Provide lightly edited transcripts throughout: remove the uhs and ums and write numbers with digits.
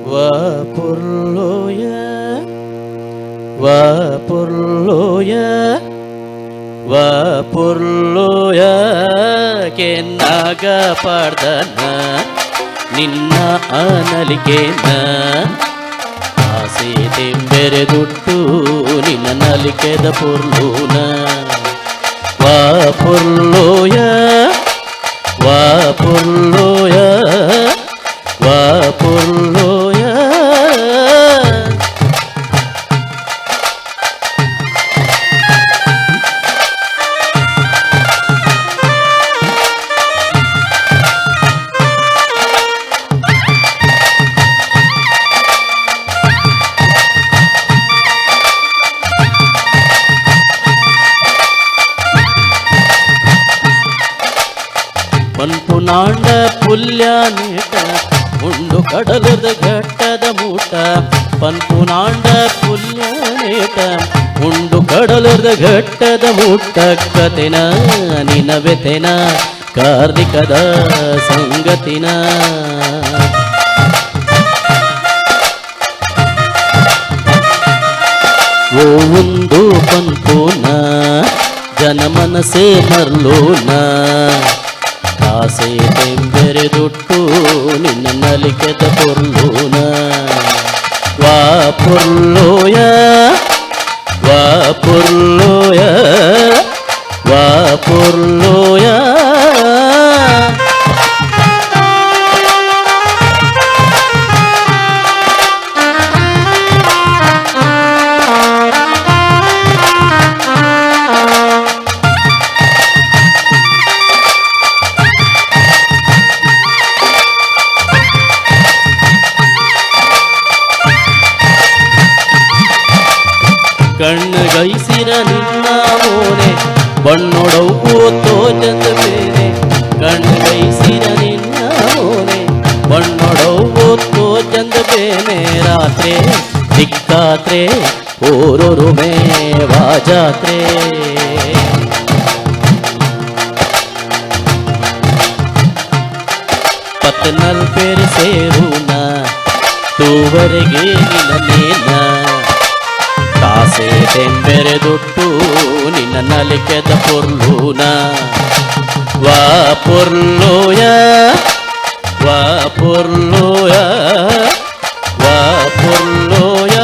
Wapurloya, Wapurloya, Wapurloya, Kenaga Pardana, Ninna Analikena, Ase Tembere Duttu, Ninna Nalikeda Purluna, Wapurloya, Wapurloya, Wapurloya. ಪನ್ಪುನಾಂಡ ಪುಲ್ಯ ನೀಟ ಉಂಡು ಕಡಲದ ಘಟ್ಟದ ಮೂಟ ಪನ್ಪುನಾಂಡ ಪುಲ್ಯ ನೀಟ ಉಂಡು ಕಡಲದ ಘಟ್ಟದ ಮೂಟ ಕತೆನ ನಿನವೆತೆನ ಕಾರ್ತಿಕದ ಸಂಗತಿನ ಓ ಒಂದು ಪನ್ಪುನ ಜನಮನಸೇ ಮರ್ಲೋನ ಆಸೆ ತೆಂಬೆರೆ ದುಟ್ಟು ನಿನ್ನ ನಲಿಕೆದ ಪುರ್ಲೂನ ವಾಪುರ್ಲೋಯ ವಾಪುರ್ಲೋಯ ವಾಪುರ್ಲೋಯ ಕಣ್ಣಗೈಸಿರ ನಿನ್ನ ಮೋನೆ ಬಣ್ಣೊಡವು ತೋಚಂದ ಬೇರೆ ಕಣ್ಣಗೈಸಿರ ನಿನ್ನ ಮೋನೆ ಬಣ್ಣೊಡವು ತೋಚಂದ ಬೇನೆ ರಾತ್ರೆ ದಿಕ್ಕಾತ್ರೆ ಓರೊರು ಮೇವಾ ಜಾತ್ರೆ ಪತ್ನಲ್ ಪೇರು ಸೇರುನ ತೂವರೆಗೆ ನಿನ್ನ ಕಾಸೆ ತೆಂಬೆರೆ ದುಟ್ಟು ನಿನ್ನ ನಲಿಕೆದ ಪುರ್ಲೂನ ವಾಪುರ್ಲೋಯ ವಾಪುರ್ಲೋಯ ವಾಪುರ್ಲೋಯ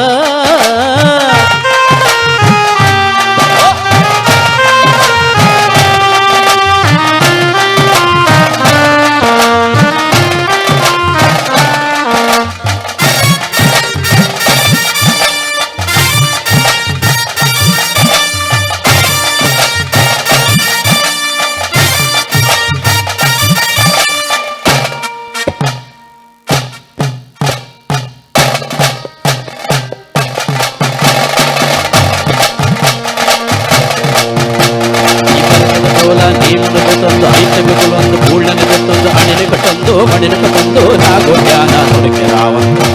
ತಂದು ಐತೆ ಬೆಟ್ಟೊಂದು ಕೂಳ್ಳನೆ ಬೆಟ್ಟೊಂದು ಅಣಿನ ಕಟ್ಟೊಂದು ಮಣಿನ ಕಟ್ಟೊಂದು ನಾಗೋ ಧ್ಯಾನ ನುಡಿಕೆ ರಾವಂದು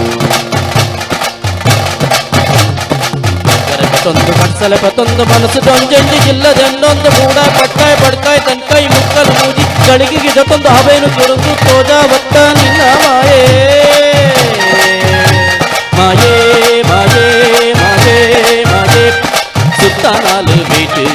ಕಟ್ಟೊಂದು ಕಟ್ಸಲೆ ಪತ್ತೊಂದು ಮನಸ್ಸು ದೊಂಜಂಜಿ ಜಿಲ್ಲದೆಂಡೊಂದು ಮೂಡ ಪಟ್ಟಾಯ್ ಪಡ್ಕಾಯ್ ತನ್ಕೈ ಮುಕ್ಕಲು ಮೂಜಿ ಗಳಿಗೆಗೆ ಜೊತ್ತೊಂದು ಹಬೇನು ಕೆಡೊಂದು ತೋಜ ಒತ್ತ ನಿನ್ನ ಮಾಯೇ ಮಾಯೇ ಮಾಯೇ ಮಾಯೇ ಮಾಯೇ ಸುತ್ತ ನಾಲು ಬೀಟು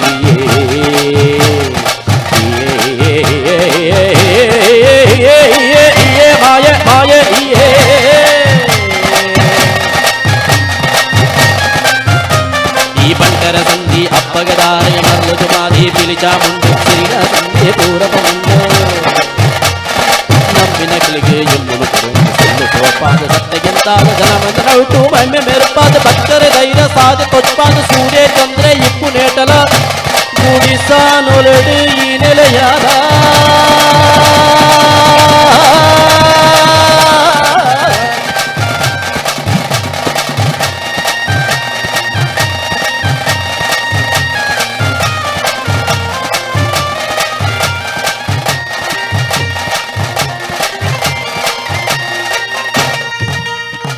ಈ ಬಂಟರ ಸಂಧಿ ಅಪ್ಪಗದಾರೆ ಮರ್ಲದು ಮಾದಿ ಪಿಲಿಚಾಮುಂಡು ಸಿರಿನ ಸಂಧಿ ಪೂರಪ ಮುಂಡು ನಂಬಿನ ಕಿಳಿಗೆ ಎಮ್ಮುನು ಕೊಡುವುದು ಸುಳ್ಳು ತೋಪಾದ ಸತ್ತೆಗೆಂತಾದ ಜನಮಂದ ನೌಟು ಮಣ್ಣೆ ಮೆರುಪಾದ ಭಕ್ತರೆ ಧೈರ್ಯ ಸಾಧ ತೊಚ್ಪಾದ ಸೂರ್ಯ ಚಂದ್ರ ಇಪ್ಪು ನೇಟಲ ಗುಡಿಸಾನೊಲೆಡು ಈ ನೆಲೆಯಾದ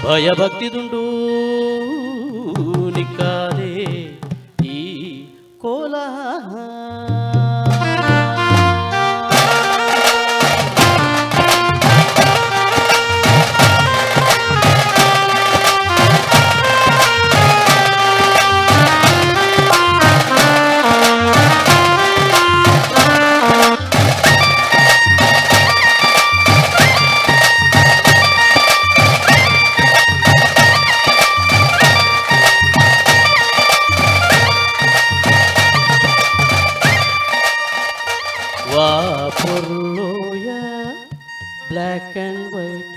ಭಯಭಕ್ತಿದುಂಡು ನಿಕ್ಕಾದೆ ಈ ಕೋಲ వా పొర్లోయ బ్లాక్ అండ్ వైట్